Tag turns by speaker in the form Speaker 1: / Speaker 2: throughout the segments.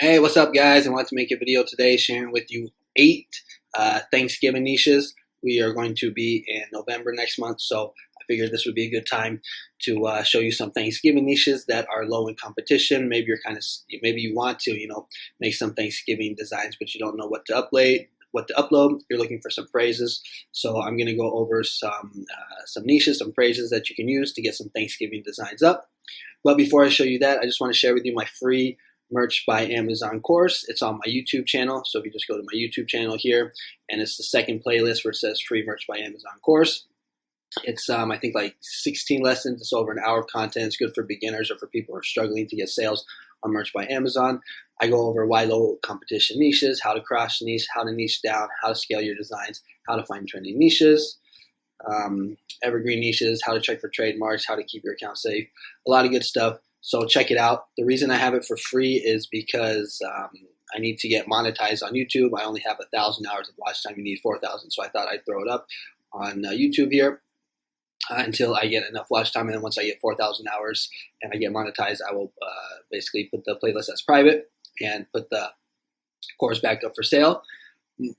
Speaker 1: Hey, what's up, guys? I want to make a video today sharing with you 8 Thanksgiving niches. We are going to be in November next month, so I figured this would be a good time to show you some Thanksgiving niches that are low in competition. Maybe maybe you want to, make some Thanksgiving designs, but you don't know what to upload. You're looking for some phrases, so I'm going to go over some niches, some phrases that you can use to get some Thanksgiving designs up. But before I show you that, I just want to share with you my free Merch by Amazon course. It's on my YouTube channel. So if you just go to my YouTube channel here, and it's the second playlist where it says free Merch by Amazon course. It's I think like 16 lessons. It's over an hour of content. It's good for beginners or for people who are struggling to get sales on Merch by Amazon. I go over why low competition niches, how to cross niche, how to niche down, how to scale your designs, how to find trending niches, evergreen niches, how to check for trademarks, how to keep your account safe. A lot of good stuff. So check it out. The reason I have it for free is because I need to get monetized on YouTube. I only have 1,000 hours of watch time. You need 4,000. So I thought I'd throw it up on YouTube here until I get enough watch time. And then once I get 4,000 hours and I get monetized, I will basically put the playlist as private and put the course back up for sale.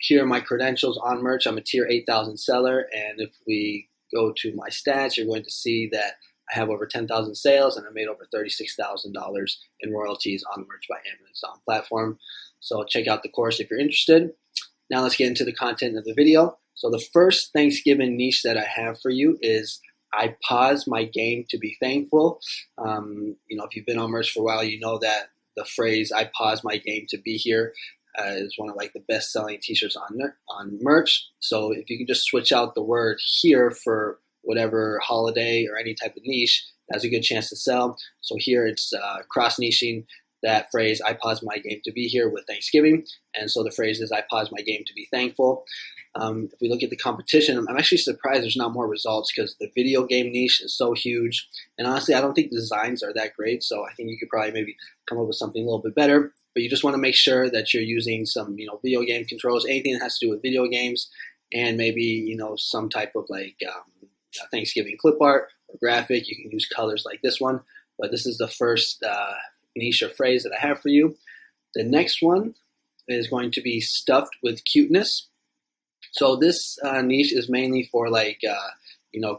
Speaker 1: Here are my credentials on merch. I'm a tier 8,000 seller. And if we go to my stats, you're going to see that I have over 10,000 sales, and I made over $36,000 in royalties on the Merch by Amazon platform. So check out the course if you're interested. Now let's get into the content of the video. So the first Thanksgiving niche that I have for you is I pause my game to be thankful. If you've been on Merch for a while, you know that the phrase "I pause my game to be here" is one of like the best-selling T-shirts on Merch. So if you can just switch out the word "here" for whatever holiday or any type of niche, has a good chance to sell. So here it's cross-niching that phrase, I pause my game to be here, with Thanksgiving. And so the phrase is, I pause my game to be thankful. If we look at the competition, I'm actually surprised there's not more results because the video game niche is so huge. And honestly, I don't think the designs are that great. So I think you could probably maybe come up with something a little bit better. But you just want to make sure that you're using some, video game controls, anything that has to do with video games, and maybe, some type of like Thanksgiving clip art or graphic. You can use colors like this one, but this is the first niche or phrase that I have for you. The next one is going to be stuffed with cuteness. So this niche is mainly for like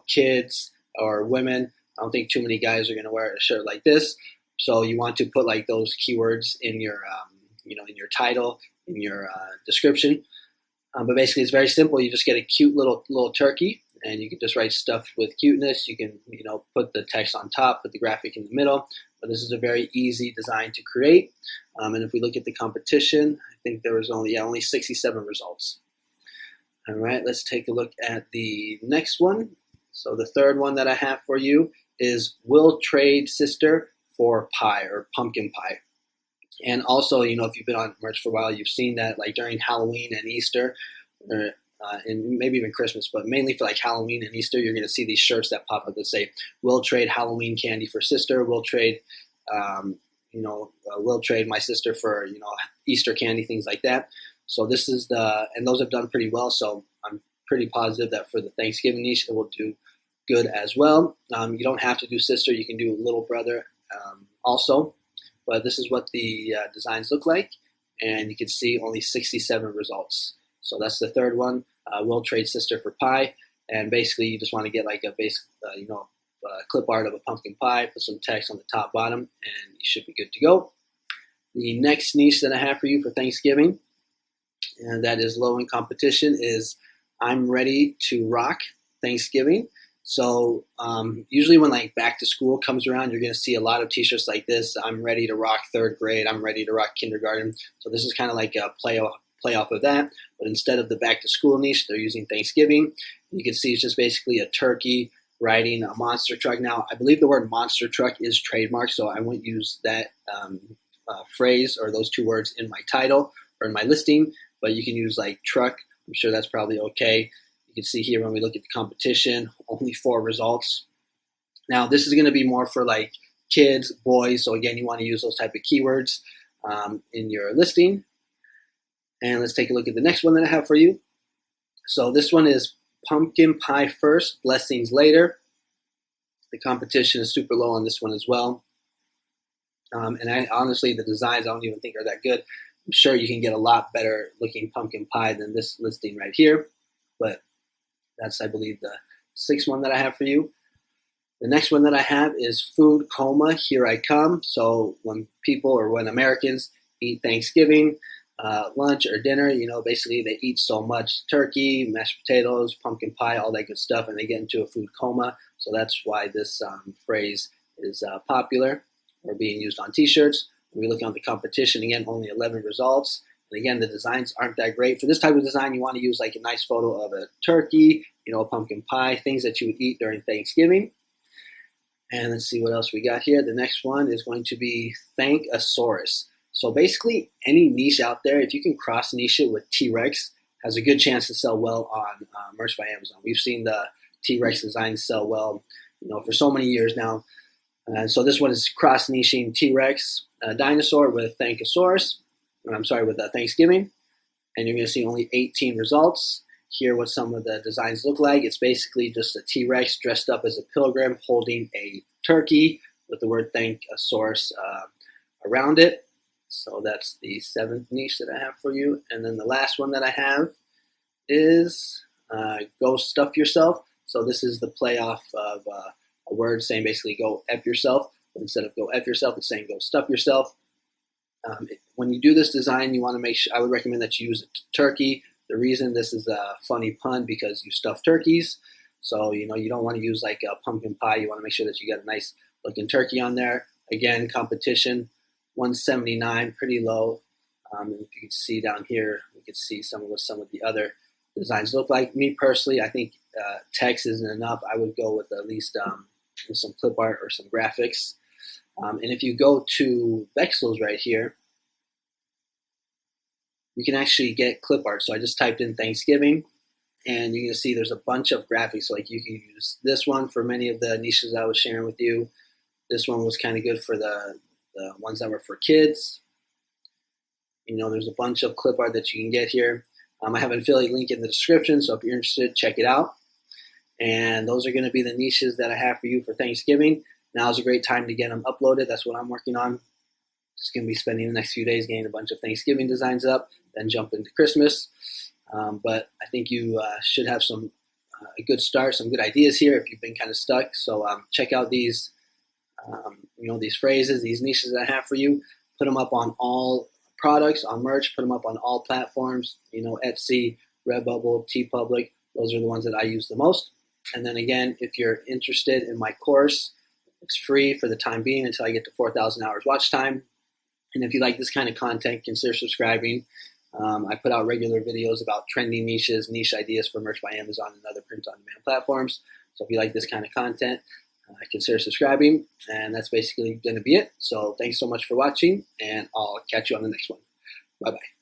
Speaker 1: kids or women. I don't think too many guys are going to wear a shirt like this. So you want to put like those keywords in your in your title, in your description. But basically, it's very simple. You just get a cute little turkey, and you can just write stuff with cuteness. You can, put the text on top, put the graphic in the middle. But this is a very easy design to create. And if we look at the competition, I think there was only 67 results. All right, let's take a look at the next one. So the third one that I have for you is will trade sister for pie or pumpkin pie. And also, if you've been on Merch for a while, you've seen that like during Halloween and Easter, and maybe even Christmas, but mainly for like Halloween and Easter, you're going to see these shirts that pop up that say, we'll trade Halloween candy for sister, we'll trade, we'll trade my sister for, Easter candy, things like that. So this is and those have done pretty well. So I'm pretty positive that for the Thanksgiving niche, it will do good as well. You don't have to do sister, you can do little brother also. But this is what the designs look like, and you can see only 67 results. So that's the third one. We'll trade sister for pie, and basically you just want to get like a basic, clip art of a pumpkin pie, put some text on the top, bottom, and you should be good to go. The next niche that I have for you for Thanksgiving, and that is low in competition, is I'm ready to rock Thanksgiving. So usually when like back to school comes around, you're going to see a lot of t-shirts like this. I'm ready to rock third grade. I'm ready to rock kindergarten. So this is kind of like a play off of that. But instead of the back to school niche, they're using Thanksgiving. You can see it's just basically a turkey riding a monster truck. Now, I believe the word monster truck is trademarked, so I won't use that phrase or those two words in my title or in my listing. But you can use like truck. I'm sure that's probably okay. You can see here when we look at the competition, only 4 results. Now, this is going to be more for like kids, boys. So again, you want to use those type of keywords in your listing. And let's take a look at the next one that I have for you. So this one is pumpkin pie first, blessings later. The competition is super low on this one as well. And honestly, the designs I don't even think are that good. I'm sure you can get a lot better looking pumpkin pie than this listing right here, but that's, I believe, the 6th one that I have for you. The next one that I have is food coma, here I come. So when people or when Americans eat Thanksgiving, lunch or dinner, basically they eat so much turkey, mashed potatoes, pumpkin pie, all that good stuff, and they get into a food coma. So that's why this phrase is popular or being used on t-shirts. When we look on the competition, again, only 11 results. And again, the designs aren't that great. For this type of design, you want to use like a nice photo of a turkey, a pumpkin pie, things that you would eat during Thanksgiving. And let's see what else we got here. The next one is going to be Thankosaurus. So basically, any niche out there, if you can cross niche it with T-Rex, has a good chance to sell well on Merch by Amazon. We've seen the T-Rex designs sell well, for so many years now. So this one is cross niching T-Rex dinosaur with Thankosaurus. With Thanksgiving, and you're going to see only 18 results. Here, what some of the designs look like. It's basically just a T-Rex dressed up as a pilgrim holding a turkey with the word Thankosaurus around it. So that's the 7th niche that I have for you. And then the last one that I have is Go Stuff Yourself. So this is the play off of a word saying basically go F yourself. But instead of go F yourself, it's saying go stuff yourself. When you do this design, you want to make sure, I would recommend that you use a turkey. The reason this is a funny pun because you stuff turkeys. So, you don't want to use like a pumpkin pie. You want to make sure that you get a nice looking turkey on there. Again, competition, 179, pretty low. If you can see down here, you can see what some of the other designs look like. Me personally, I think text isn't enough. I would go with at least some clip art or some graphics. And if you go to Vexels right here, you can actually get clip art. So I just typed in Thanksgiving, and you can see there's a bunch of graphics. So like you can use this one for many of the niches I was sharing with you. This one was kind of good for the ones that were for kids. There's a bunch of clip art that you can get here. I have an affiliate link in the description, so if you're interested, check it out. And those are going to be the niches that I have for you for Thanksgiving. Now is a great time to get them uploaded. That's what I'm working on. Just going to be spending the next few days getting a bunch of Thanksgiving designs up, then jump into Christmas. But I think you should have a good start, some good ideas here if you've been kind of stuck. So check out these, these phrases, these niches that I have for you. Put them up on all products, on merch. Put them up on all platforms. Etsy, Redbubble, TeePublic. Those are the ones that I use the most. And then again, if you're interested in my course, it's free for the time being until I get to 4,000 hours watch time. And if you like this kind of content, consider subscribing. I put out regular videos about trending niches, niche ideas for Merch by Amazon and other print-on-demand platforms. So if you like this kind of content, consider subscribing. And that's basically going to be it. So thanks so much for watching, and I'll catch you on the next one. Bye-bye.